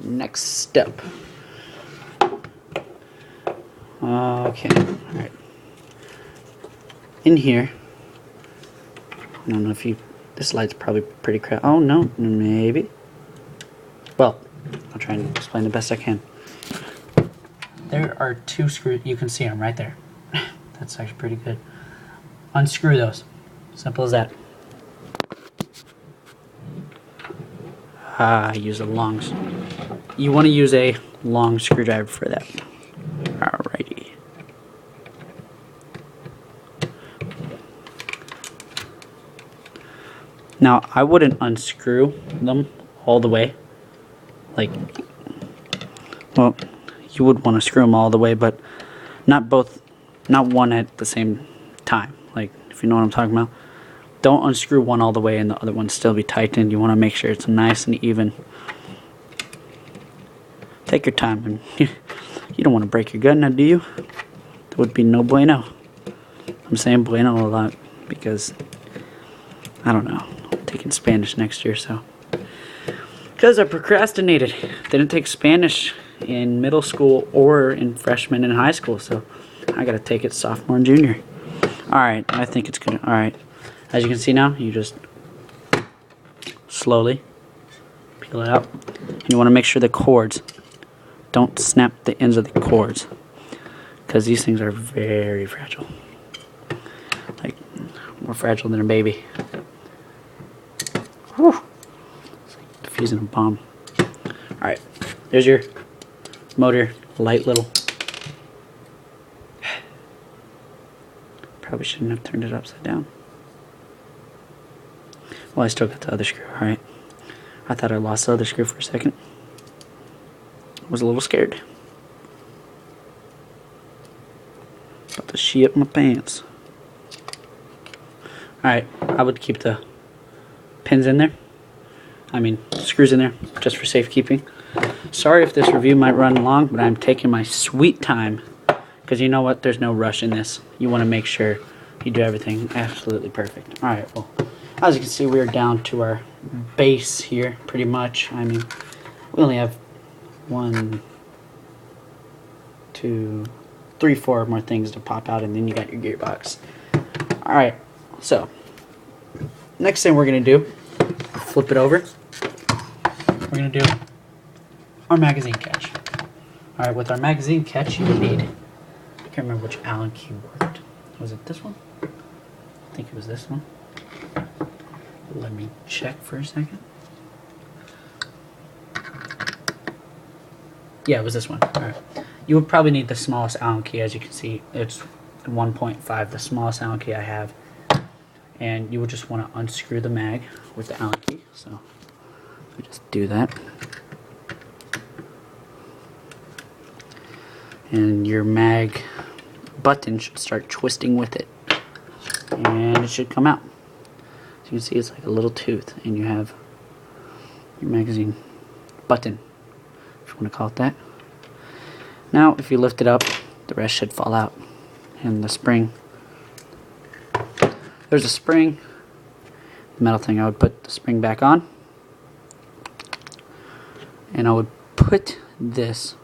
Next step. Okay, alright. In here, I don't know if you, this light's probably pretty crap. Oh no, maybe. Well, I'll try and explain the best I can. There are two screws, you can see them right there. That's actually pretty good. Unscrew those. Simple as that. Use a long, you want to use a long screwdriver for that. Alrighty. Now, I wouldn't unscrew them all the way. Like, well, you would want to screw them all the way, but not both, not one at the same time. Like, if you know what I'm talking about. Don't unscrew one all the way and the other one still be tightened. You want to make sure it's nice and even. Take your time. And you don't want to break your gun now, do you? That would be no bueno. I'm saying bueno a lot because, I don't know, I'm taking Spanish next year, so. Because I procrastinated. Didn't take Spanish in middle school or in freshman and high school, so I gotta take it sophomore and junior. Alright, I think it's gonna, alright. As you can see now, you just slowly peel it out. And you want to make sure the cords don't snap the ends of the cords, because these things are very fragile. Like, more fragile than a baby. Whew. It's like defusing a bomb. Alright, there's your motor, light little. Probably shouldn't have turned it upside down. Well, I still got the other screw, alright. I thought I lost the other screw for a second. I was a little scared. About to shit my pants. Alright, I would keep the pins in there. I mean, screws in there, just for safekeeping. Sorry if this review might run long, but I'm taking my sweet time. Because you know what? There's no rush in this. You want to make sure you do everything absolutely perfect. Alright, well. As you can see, we're down to our base here, pretty much. I mean, we only have 1, 2, 3, 4 more things to pop out, and then you got your gearbox. Alright, so, next thing we're going to do, flip it over. We're going to do our magazine catch. Alright, with our magazine catch, you would need, I can't remember which Allen key worked. Was it this one? I think it was this one. Let me check for a second. Yeah, it was this one. Alright. You would probably need the smallest Allen key. As you can see, it's 1.5, the smallest Allen key I have. And you would just want to unscrew the mag with the Allen key. So, we just do that. And your mag button should start twisting with it. And it should come out. So you can see it's like a little tooth, and you have your magazine button, if you want to call it that. Now, if you lift it up, the rest should fall out. And the spring, there's a spring, the metal thing, I would put the spring back on. And I would put this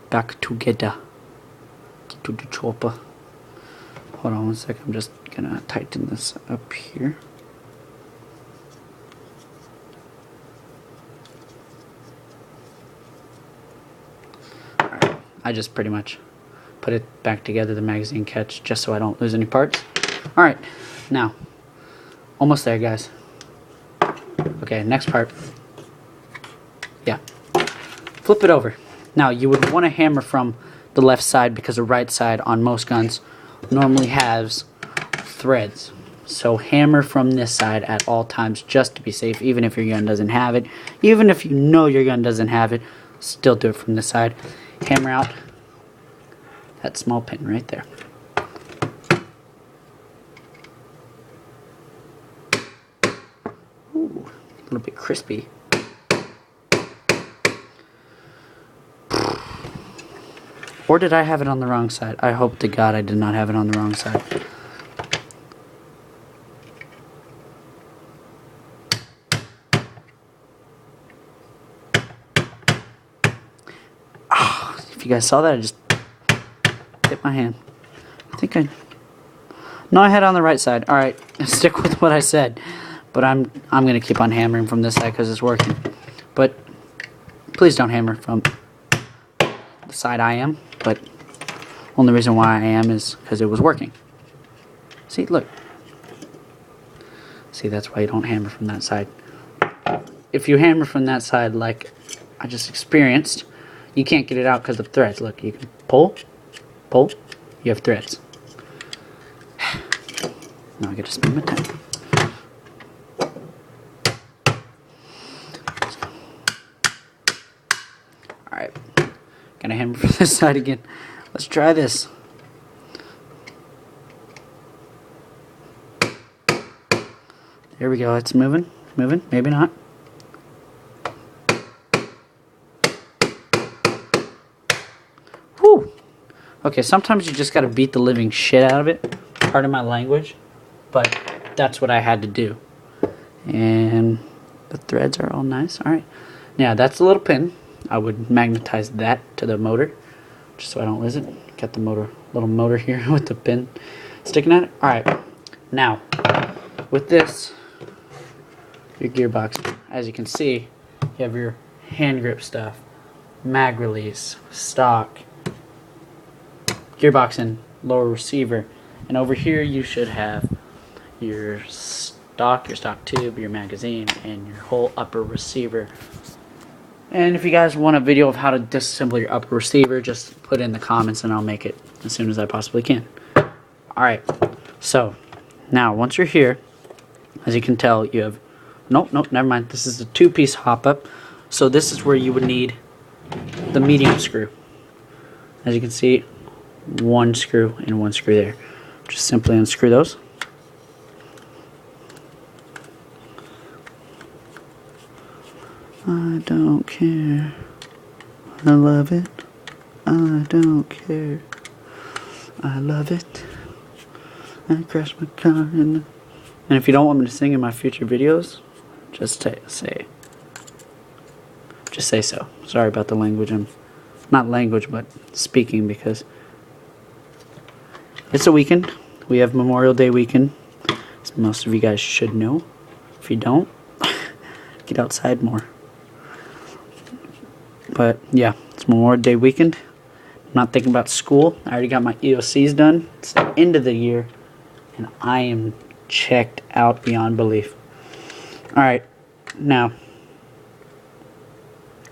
back together to the chopper. Hold on one second, I'm just gonna tighten this up here. Alright, I just pretty much put it back together, the magazine catch, just so I don't lose any parts. Alright, now, almost there, guys. Okay, next part. Yeah, flip it over. Now, you would want to hammer from the left side because the right side on most guns normally has threads. So hammer from this side at all times just to be safe, even if your gun doesn't have it. Even if you know your gun doesn't have it, still do it from this side. Hammer out that small pin right there. Ooh, a little bit crispy. Or did I have it on the wrong side? I hope to God I did not have it on the wrong side. If you guys saw that, I just hit my hand. No, I had it on the right side. Alright, stick with what I said. But I'm going to keep on hammering from this side because it's working. But please don't hammer from the side I am. But only reason why I am is because it was working. See, look. See, that's why you don't hammer from that side. If you hammer from that side like I just experienced, you can't get it out because of threads. Look, you can pull, you have threads. Now I get to spend my time. Alright, gonna hammer from this side again. Let's try this. There we go, it's moving, maybe not. Whew. Okay, sometimes you just gotta beat the living shit out of it. Pardon my language, but that's what I had to do. And the threads are all nice. Alright, now that's a little pin. I would magnetize that to the motor, just so I don't lose it. Got the motor, little motor here with the pin sticking at it. Alright, now with this, your gearbox, as you can see, you have your hand grip stuff, mag release, stock, gearbox and lower receiver, and over here you should have your stock tube, your magazine, and your whole upper receiver. And if you guys want a video of how to disassemble your upper receiver, just put it in the comments and I'll make it as soon as I possibly can. Alright, so now once you're here, as you can tell, you have nope, never mind. This is a two-piece hop-up. So this is where you would need the medium screw. As you can see, one screw and one screw there. Just simply unscrew those. I don't care. I love it. I don't care. I love it. I crashed my car and if you don't want me to sing in my future videos, just say so. Sorry about the language. I'm not language, but speaking, because it's a weekend. We have Memorial Day weekend, as most of you guys should know. If you don't, get outside more. But yeah, it's Memorial Day weekend. I'm not thinking about school. I already got my EOCs done. It's the end of the year, and I am checked out beyond belief. Alright, now,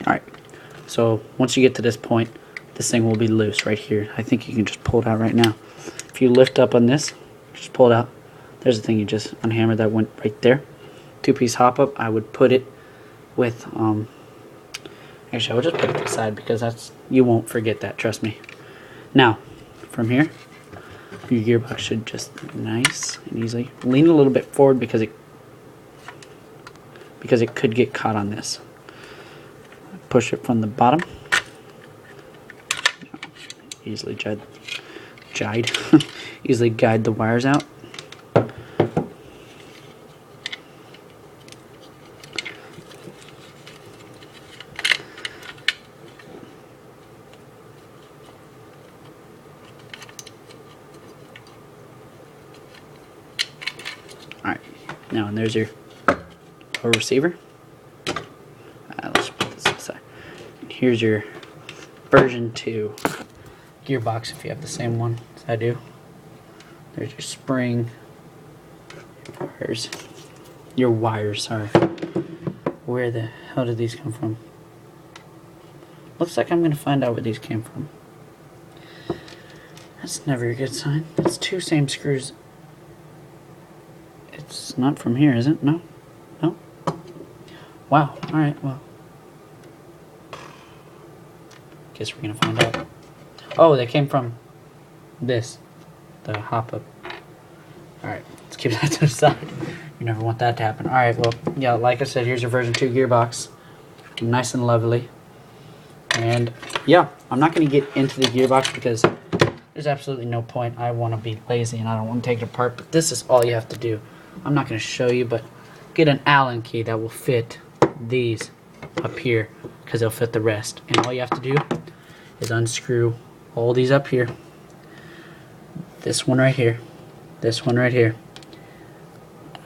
alright, so once you get to this point, this thing will be loose right here. I think you can just pull it out right now. If you lift up on this, just pull it out. There's the thing you just unhammered that went right there. Two-piece hop-up. I would put it with, actually I would just put it to the side because that's, you won't forget that, trust me. Now, from here, your gearbox should just nice and easily lean a little bit forward because it could get caught on this. Push it from the bottom. Easily easily guide the wires out. Alright, now and there's your receiver. Let's put this aside. Here's your version 2 gearbox if you have the same one as I do. There's your spring. Where's your wires? Sorry. Where the hell did these come from? Looks like I'm going to find out where these came from. That's never a good sign. That's two same screws. It's not from here, is it? No? No? Wow. Alright, well. Guess we're going to find out. Oh, they came from this. The hop-up. Alright, let's keep that to the side. You never want that to happen. Alright, well, yeah, like I said, here's your version 2 gearbox. Nice and lovely. And, yeah, I'm not going to get into the gearbox because there's absolutely no point. I want to be lazy and I don't want to take it apart. But this is all you have to do. I'm not going to show you, but get an Allen key that will fit these up here because they'll fit the rest. And all you have to do is unscrew all these up here. This one right here. This one right here.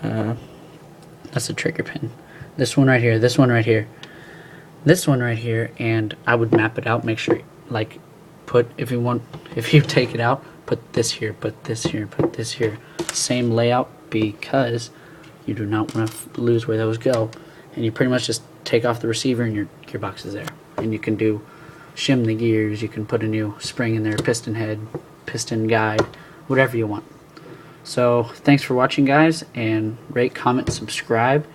That's a trigger pin. This one right here. This one right here. This one right here. And I would map it out. Make sure, like, if you take it out, put this here, put this here, put this here. Same layout, because you do not want to lose where those go. And you pretty much just take off the receiver and your gearbox is there. And you can shim the gears, you can put a new spring in there, piston head, piston guide, whatever you want. So thanks for watching, guys, and rate, comment, subscribe.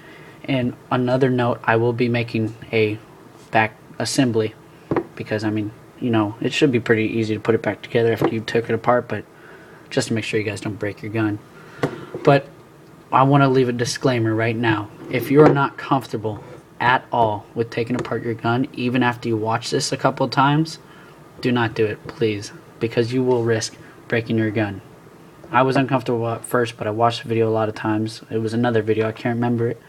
And another note, I will be making a back assembly, because I mean, you know, it should be pretty easy to put it back together after you took it apart, but just to make sure you guys don't break your gun. But I want to leave a disclaimer right now. If you're not comfortable at all with taking apart your gun, even after you watch this a couple of times, do not do it, please, because you will risk breaking your gun. I was uncomfortable at first, but I watched the video a lot of times. It was another video, I can't remember it,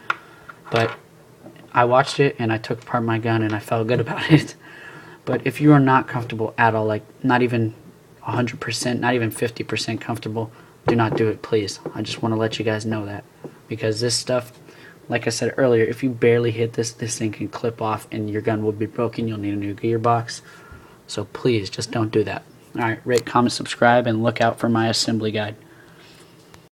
but I watched it and I took apart my gun and I felt good about it. But if you are not comfortable at all, like not even 100%, not even 50% comfortable, do not do it, please. I just want to let you guys know that, because this stuff, like I said earlier, if you barely hit this thing can clip off and your gun will be broken. You'll need a new gearbox. So please, just don't do that. Alright, rate, comment, subscribe, and look out for my assembly guide.